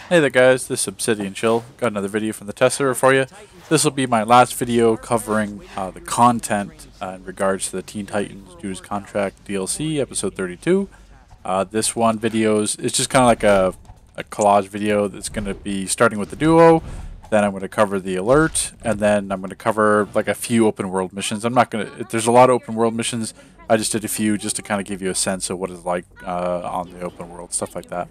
Hey there guys, this is Obsidian Chill. Got another video from the test server for you. This will be my last video covering the content in regards to the Teen Titans Dues Contract DLC, episode 32. This one video is just kind of like a collage video that's going to be starting with the duo, then I'm going to cover the alert, and then I'm going to cover like a few open world missions. I'm not going to, there's a lot of open world missions, I just did a few just to kind of give you a sense of what it's like on the open world, stuff like that.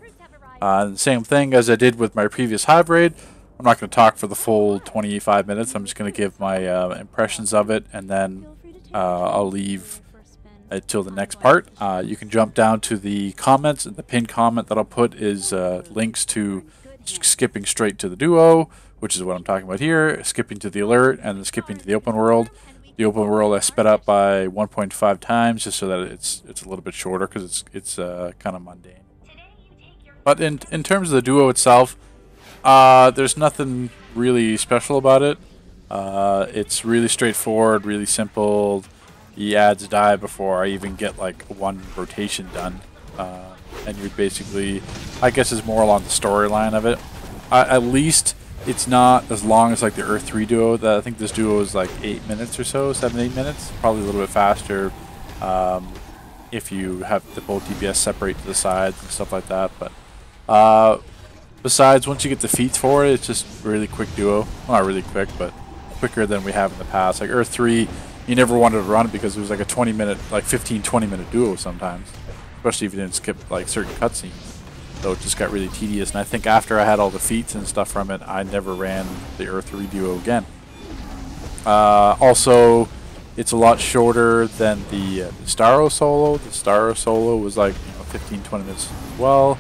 And same thing as I did with my previous Hive raid. I'm not going to talk for the full 25 minutes. I'm just going to give my impressions of it, and then I'll leave till the next part. You can jump down to the comments, and the pinned comment that I'll put is links to skipping straight to the duo, which is what I'm talking about here, skipping to the alert, and then skipping to the open world. The open world I sped up by 1.5 times just so that it's a little bit shorter because it's kind of mundane. But in terms of the duo itself, there's nothing really special about it. It's really straightforward, really simple. The ads die before I even get like one rotation done. And you're basically, I guess it's more along the storyline of it. At least it's not as long as like the Earth 3 duo. I think this duo is like 8 minutes or so, 7-8 minutes. Probably a little bit faster if you have the both DPS separate to the sides and stuff like that. But besides, once you get the feats for it, it's just really quick duo. Well, not really quick, but quicker than we have in the past. Like Earth 3, you never wanted to run it because it was like a 20-minute, like 15-20 minute duo sometimes, especially if you didn't skip like certain cutscenes. So it just got really tedious. And I think after I had all the feats and stuff from it, I never ran the Earth 3 duo again. Also, it's a lot shorter than the Starro solo. The Starro solo was like 15-20 minutes as well.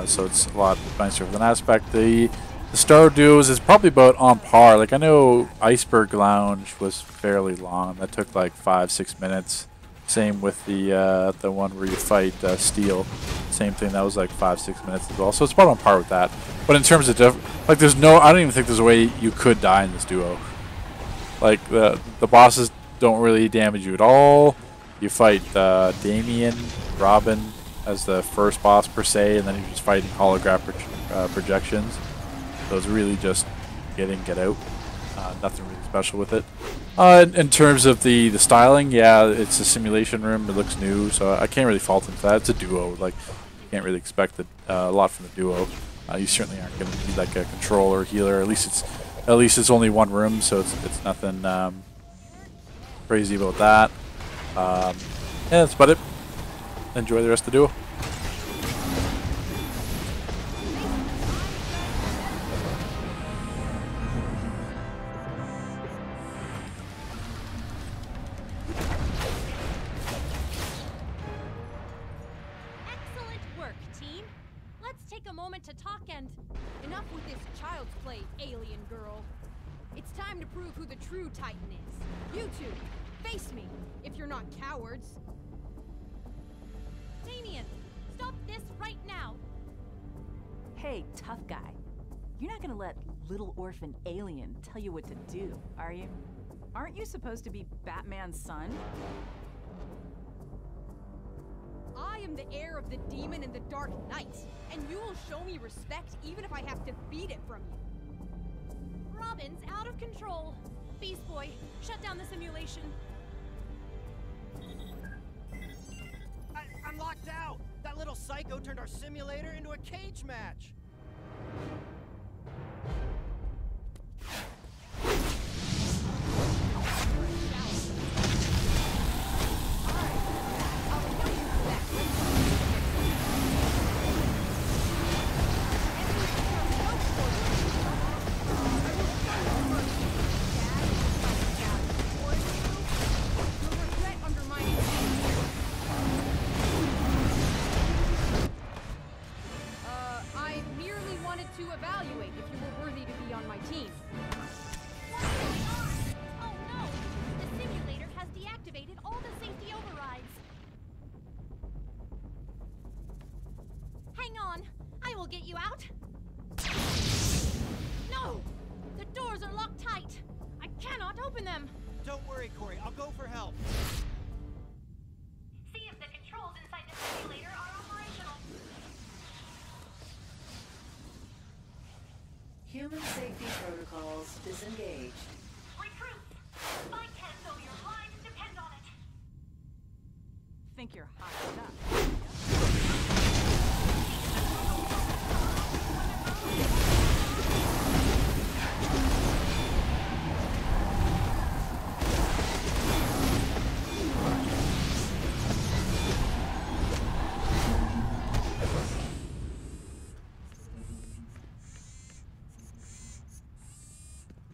So it's a lot nicer with an aspect. The Star Duos is probably about on par. Like I know Iceberg Lounge was fairly long. That took like 5-6 minutes. Same with the one where you fight Steel. Same thing. That was like 5-6 minutes as well. So it's about on par with that. But in terms of like, there's no. I don't even think there's a way you could die in this duo. Like the bosses don't really damage you at all. You fight Damien, Robin as the first boss per se, and then you're just fighting holographic projections. So it's really just get in, get out. Nothing really special with it. In terms of the styling, yeah, it's a simulation room. It looks new, so I can't really fault them for that. It's a duo. Like, you can't really expect a lot from the duo. You certainly aren't going to need like a controller or healer. At least it's only one room, so it's nothing crazy about that. Yeah, that's about it. Enjoy the rest of the duo. Excellent work, team. Let's take a moment to talk and enough with this child's play, alien girl. It's time to prove who the true Titan is. You two, face me if you're not cowards. Damien, stop this right now! Hey, tough guy. You're not gonna let little orphan alien tell you what to do, are you? Aren't you supposed to be Batman's son? I am the heir of the demon and the Dark Knight, and you will show me respect even if I have to beat it from you. Robin's out of control. Beast Boy, shut down the simulation. I'm locked out! That little psycho turned our simulator into a cage match! Get you out? No! The doors are locked tight! I cannot open them! Don't worry, Corey. I'll go for help. See if the controls inside the simulator are operational. Human safety protocols disengaged. Recruits, I can't know your lives depend on it. Think you're hot stuff.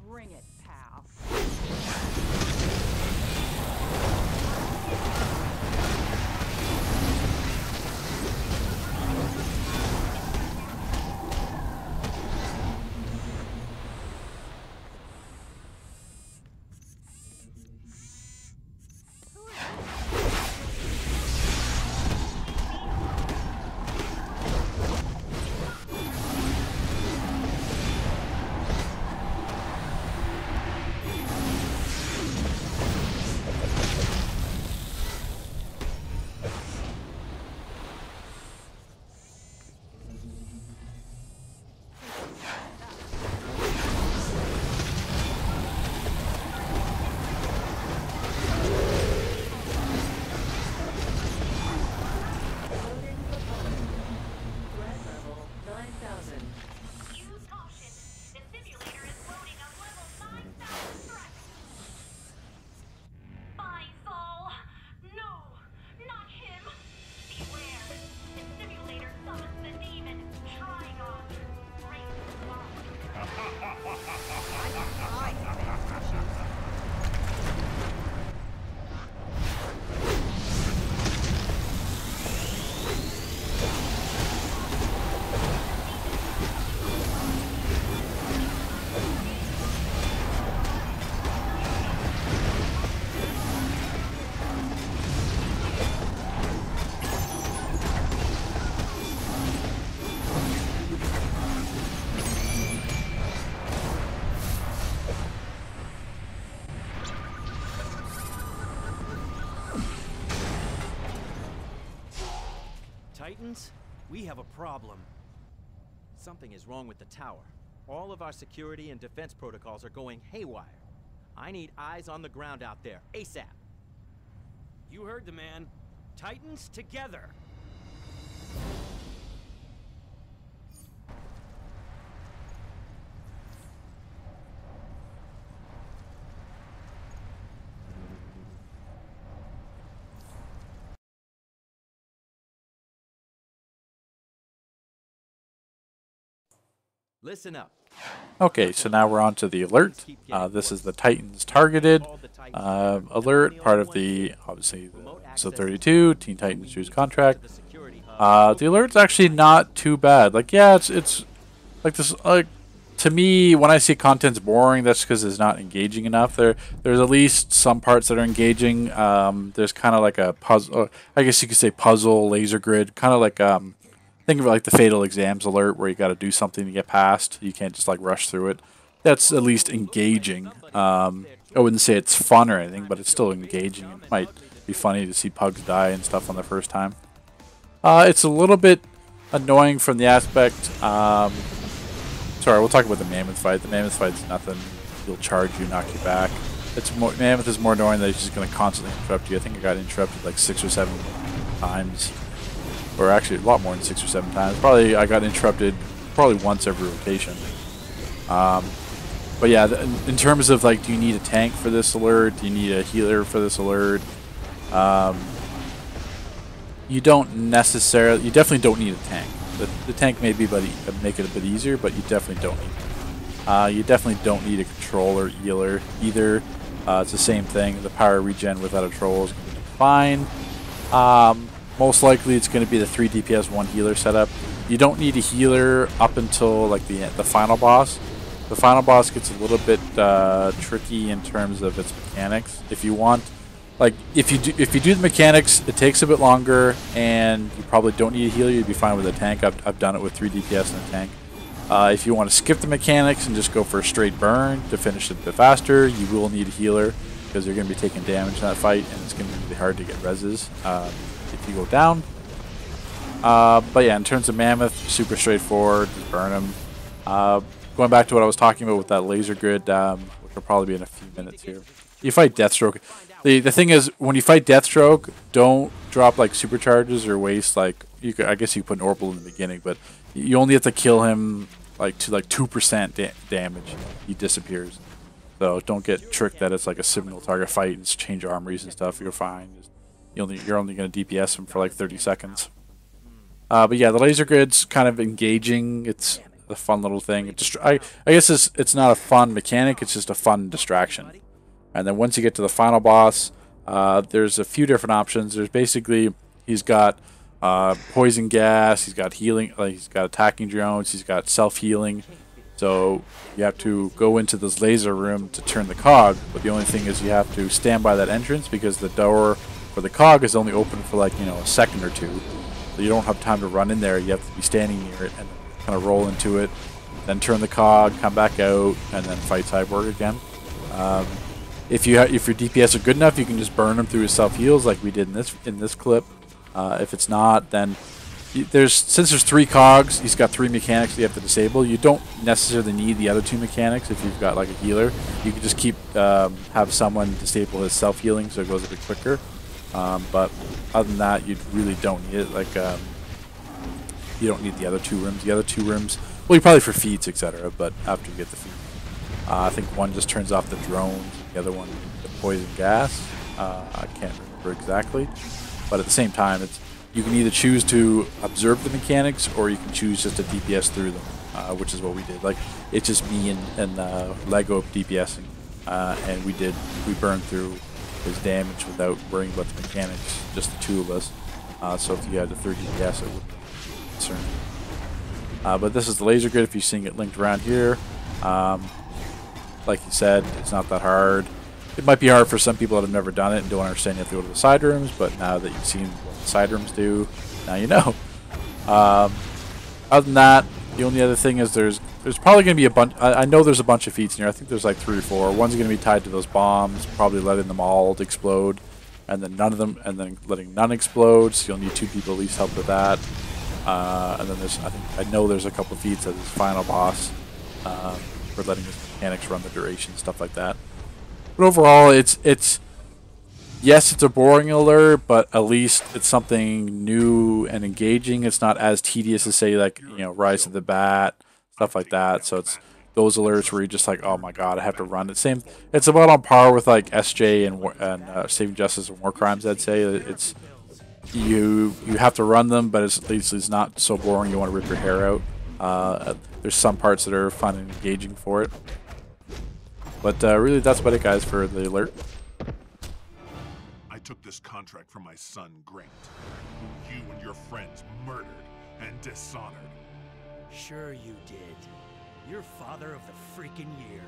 Bring it, pal. Loading component. Threat level 9000. Use caution. The simulator is loading a level 9,000 threat. Faisal! No! Not him! Beware! The simulator summons the demon, Trigon. Bring Titans, we have a problem. Something is wrong with the tower. All of our security and defense protocols are going haywire. I need eyes on the ground out there, ASAP. You heard the man. Titans together! Listen up. Okay, so now we're on to the alert. This is the Titans targeted alert, part of the, obviously, the episode 32, Teen Titans Choose Contract. The alert's actually not too bad. Like, yeah, it's like this, like, to me, when I see content's boring, that's because it's not engaging enough. There's at least some parts that are engaging. There's kind of like a puzzle, I guess you could say puzzle, laser grid, kind of like, think of it like the Fatal Exams alert, where you got to do something to get past. You can't just like rush through it. That's at least engaging. I wouldn't say it's fun or anything, but it's still engaging. It might be funny to see pugs die and stuff on the first time. It's a little bit annoying from the aspect. Sorry, we'll talk about the mammoth fight. The mammoth fight's nothing. He'll charge you, knock you back. Mammoth is more annoying that he's just going to constantly interrupt you. I think I got interrupted like 6 or 7 times. Or actually a lot more than 6 or 7 times. Probably I got interrupted probably once every rotation. But yeah, in terms of like, do you need a tank for this alert? Do you need a healer for this alert? You don't necessarily. You definitely don't need a tank. The tank may be, make it a bit easier, but you definitely don't need. You definitely don't need a controller healer either. It's the same thing. The power regen without a troll is going to be fine. Most likely it's going to be the 3 DPS 1 healer setup. You don't need a healer up until like the final boss. The final boss gets a little bit tricky in terms of its mechanics. If you want, like if you do the mechanics, it takes a bit longer, and you probably don't need a healer. You'd be fine with a tank. I've done it with 3 DPS and a tank. If you want to skip the mechanics and just go for a straight burn to finish it a bit faster, you will need a healer because you're going to be taking damage in that fight, and it's going to be really hard to get reses if you go down. But yeah, in terms of Mammoth, super straightforward. Just burn him. going back to what I was talking about with that laser grid, which will probably be in a few minutes here. You fight Deathstroke. The thing is, when you fight Deathstroke, don't drop like supercharges or waste like I guess you put an orbital in the beginning, but you only have to kill him like to like 2% damage. He disappears. So don't get tricked that it's like a single target fight and change armories and stuff. You're fine. You're only going to DPS him for like 30 seconds. But yeah, the laser grid's kind of engaging. It's a fun little thing. I guess it's not a fun mechanic. It's just a fun distraction. And then once you get to the final boss, there's a few different options. There's basically he's got poison gas. He's got healing. He's got attacking drones. He's got self-healing. So you have to go into this laser room to turn the cog. But the only thing is you have to stand by that entrance because the door for the cog is only open for like a second or two. So you don't have time to run in there. You have to be standing near it and kind of roll into it, then turn the cog, come back out, and then fight Cyborg again. If your DPS are good enough, you can just burn him through his self heals like we did in this clip. If it's not, then since there's 3 cogs, he's got 3 mechanics that you have to disable. You don't necessarily need the other 2 mechanics if you've got like a healer. You can just keep have someone disable his self healing so it goes a bit quicker. But other than that, you really don't need it. Like you don't need the other 2 rooms. The other 2 rooms, well, you probably for feats, etc. But after you get the feat, I think one just turns off the drones. The other one, the poison gas. I can't remember exactly, but at the same time, you can either choose to observe the mechanics or you can choose just to DPS through them, which is what we did. Like it's just me and Lego DPSing, and we burned through his damage without worrying about the mechanics, just the 2 of us. So if you had the 3 DPS, it wouldn't be a concern. But this is the laser grid if you're seeing it linked around here. Like you said, it's not that hard. It might be hard for some people that have never done it and don't understand you have to go to the side rooms, but now that you've seen what the side rooms do, now you know. Other than that, the only other thing is there's probably going to be a bunch. I know there's a bunch of feats in here. I think there's like 3 or 4. One's going to be tied to those bombs, probably letting them all explode, and then then letting none explode. So you'll need 2 people at least help with that. And then I know there's a couple of feats at this final boss for letting his mechanics run the duration, stuff like that. But overall, it's yes, it's a boring alert, but at least it's something new and engaging. It's not as tedious as say like Rise of the Bat, stuff like that. So it's those alerts where you're just like, oh my god, I have to run it. It's about on par with like SJ and Saving Justice and War Crimes. I'd say it's you have to run them, but at least it's not so boring you want to rip your hair out. There's some parts that are fun and engaging for it. But really, that's about it, guys, for the alert. I took this contract from my son, Grant, who you and your friends murdered and dishonored. Sure you did. You're father of the freaking year.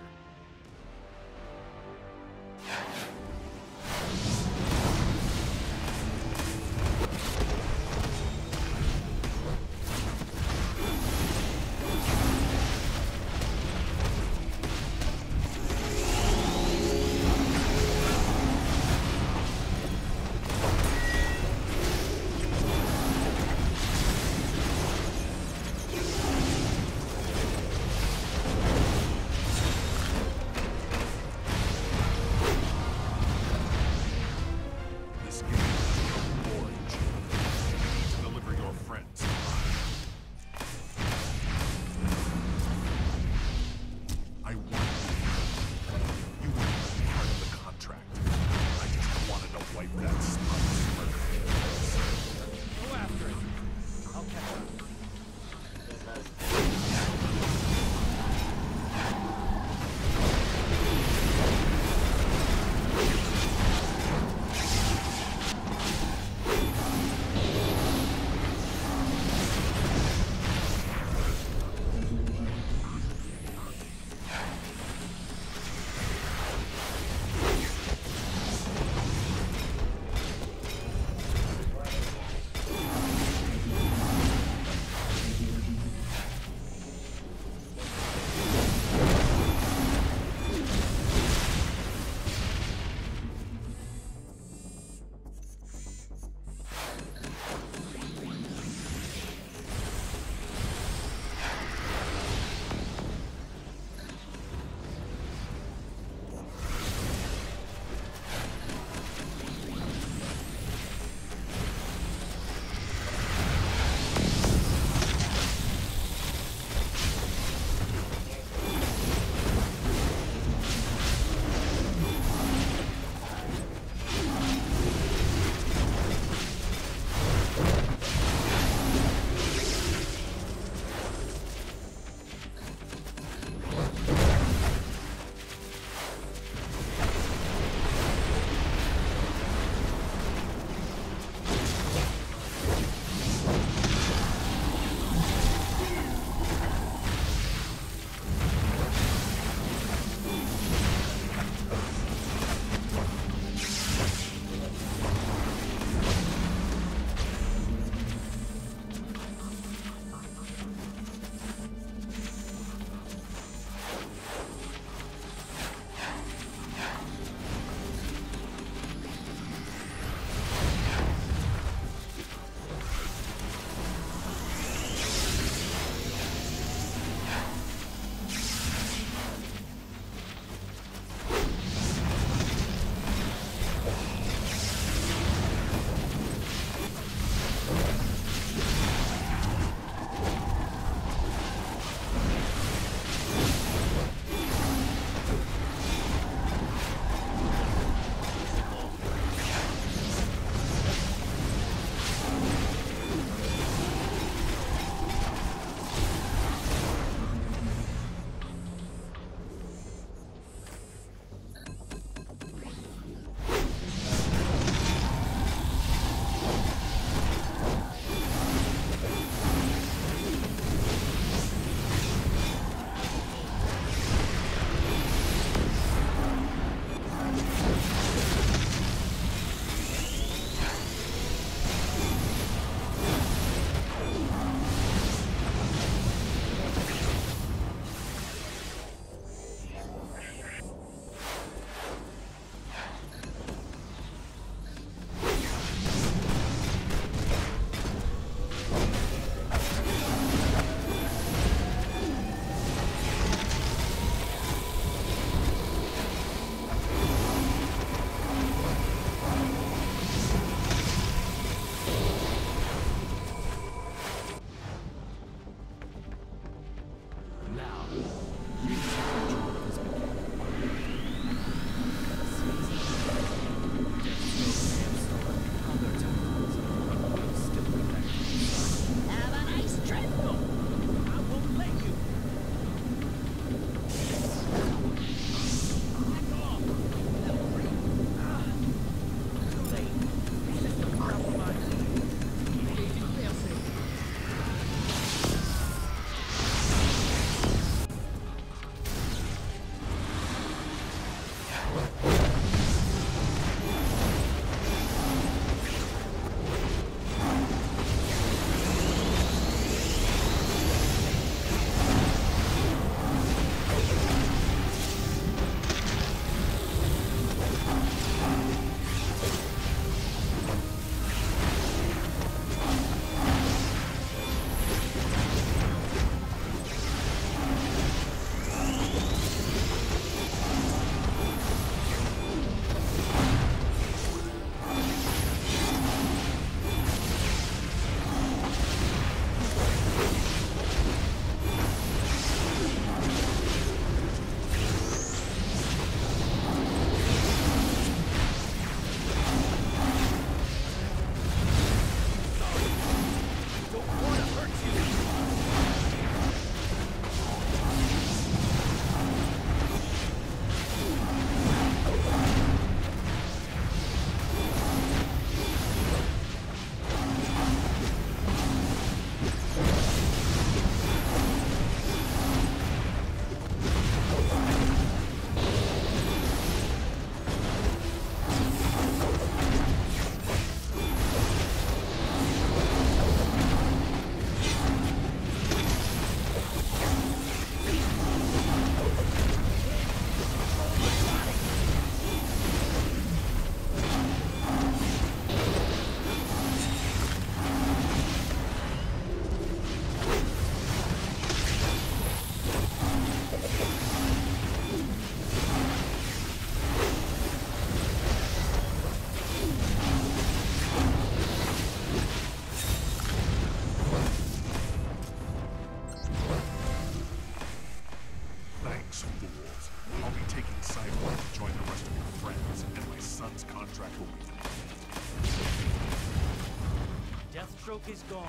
Deathstroke is gone.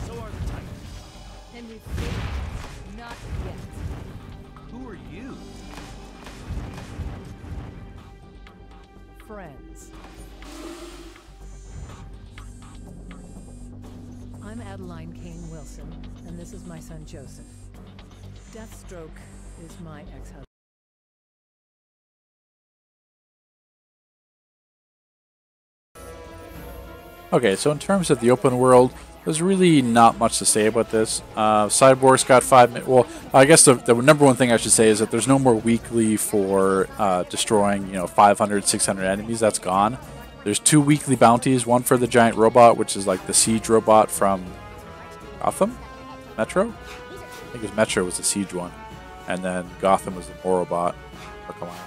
So are the Titans. And we've failed. Not yet. Who are you? Friends. I'm Adeline Kane Wilson, and this is my son Joseph. Deathstroke is my ex-husband. Okay, so in terms of the open world, there's really not much to say about this. Cyborg's got 5 minutes. Well, I guess the number one thing I should say is that there's no more weekly for destroying 500, 600 enemies. That's gone. There's 2 weekly bounties. One for the giant robot, which is like the siege robot from Gotham? Metro? I think it was Metro was the siege one. And then Gotham was the war robot. Or come on.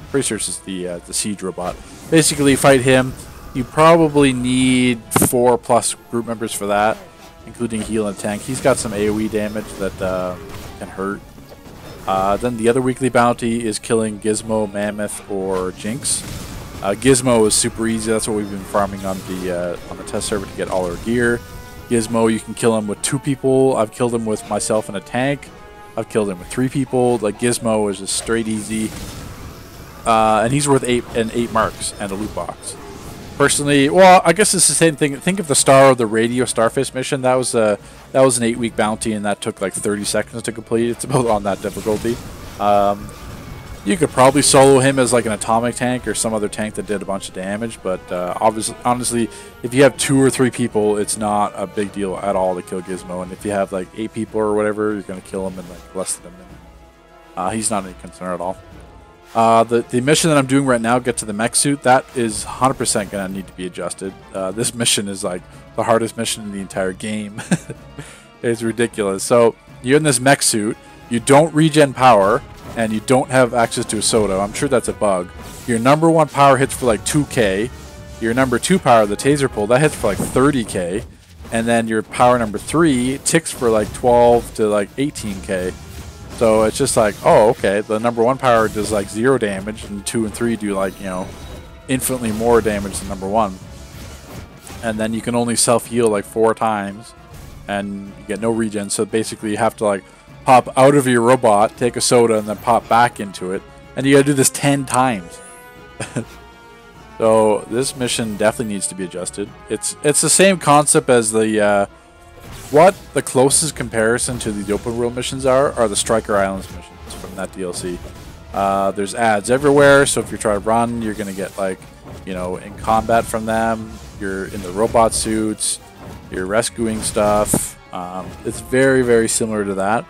Pretty sure this is the siege robot. Basically, fight him. You probably need 4+ group members for that, including heal and tank. He's got some AoE damage that can hurt. Then the other weekly bounty is killing Gizmo, Mammoth, or Jinx. Gizmo is super easy. That's what we've been farming on the test server to get all our gear. Gizmo, you can kill him with 2 people. I've killed him with myself and a tank. I've killed him with 3 people. Like Gizmo is just straight easy, and he's worth 8 marks and a loot box. Personally, well, I guess it's the same thing. Think of the Star of the Radio Starfish mission. That was an 8-week bounty, and that took like 30 seconds to complete. It's about on that difficulty. You could probably solo him as like an atomic tank or some other tank that did a bunch of damage, but honestly, if you have 2 or 3 people, it's not a big deal at all to kill Gizmo. And if you have like 8 people or whatever, you're going to kill him in like less than a minute. He's not any concern at all. The mission that I'm doing right now, get to the mech suit, that is 100% going to need to be adjusted. This mission is like the hardest mission in the entire game. It's ridiculous. So you're in this mech suit, you don't regen power, and you don't have access to a soda. I'm sure that's a bug. Your number 1 power hits for like 2k. Your number 2 power, the taser pull, that hits for like 30k. And then your power number 3 ticks for like 12 to like 18k. So it's just like, oh, okay, the number 1 power does like 0 damage, and 2 and 3 do like, infinitely more damage than number 1. And then you can only self-heal like 4 times, and you get no regen, so basically you have to like pop out of your robot, take a soda, and then pop back into it. And you gotta do this 10 times. So this mission definitely needs to be adjusted. It's the same concept as the... What the closest comparison to the open world missions are the Striker Islands missions from that DLC. There's ads everywhere, so if you try to run, you're going to get like, in combat from them. You're in the robot suits, you're rescuing stuff. It's very, very similar to that.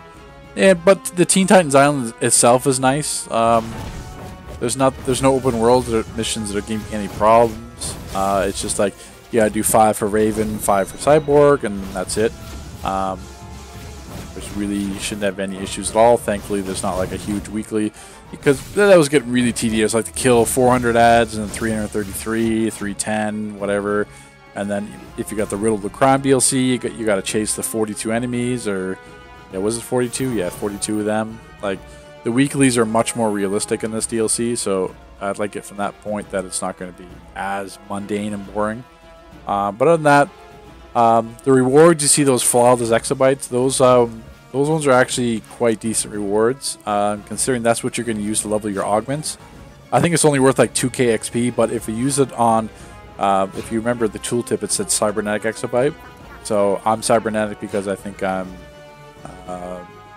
But the Teen Titans Island itself is nice. There's no open world missions that are giving any problems. It's just like, I do 5 for Raven, 5 for Cyborg, and that's it. Which really shouldn't have any issues at all. Thankfully, there's not like a huge weekly, because that was getting really tedious. Like to kill 400 ads and then 333, 310, whatever. And then if you got the Riddle of the Crime DLC, you got to chase the 42 enemies, or was it 42? Yeah, 42 of them. Like the weeklies are much more realistic in this DLC, so I'd like it from that point that it's not going to be as mundane and boring. But other than that, the rewards, you see those flawed as exabytes, those ones are actually quite decent rewards, considering that's what you're going to use to level your augments. I think it's only worth like 2k XP, but if you use it on, if you remember the tooltip, it said cybernetic exabyte. So I'm cybernetic because I think I'm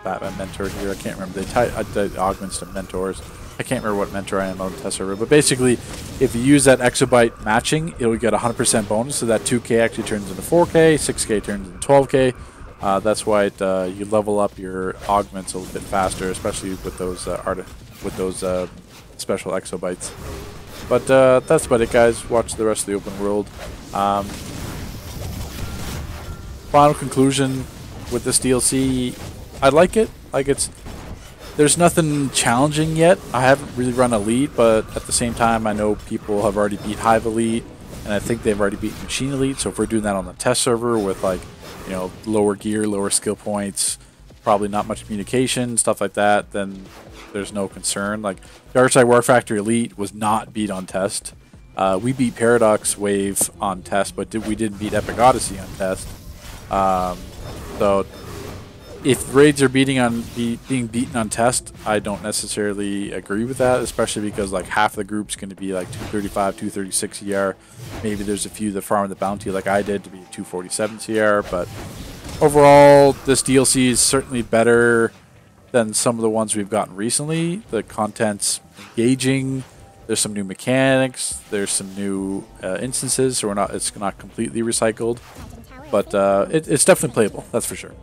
Batman mentor here. I can't remember. They tie the augments to mentors. I can't remember what mentor I am on the test server, but basically, if you use that exabyte matching, it'll get 100% bonus, so that 2k actually turns into 4k, 6k turns into 12k. That's why you level up your augments a little bit faster, especially with those special exabytes. But that's about it, guys. Watch the rest of the open world. Final conclusion with this DLC, I like it. There's nothing challenging yet. I haven't really run Elite, but at the same time, I know people have already beat Hive Elite, and I think they've already beat Machine Elite. So if we're doing that on the test server with like, lower gear, lower skill points, probably not much communication, stuff like that, then there's no concern. Like Darkside War Factory Elite was not beat on test. We beat Paradox Wave on test, but we didn't beat Epic Odyssey on test. So if raids are being beaten on test, I don't necessarily agree with that, especially because like half the group's going to be like 235, 236 CR. Maybe there's a few that farm the bounty like I did to be 247 CR, but overall, this DLC is certainly better than some of the ones we've gotten recently. The content's engaging. There's some new mechanics. There's some new instances, so it's not completely recycled, but it's definitely playable. That's for sure.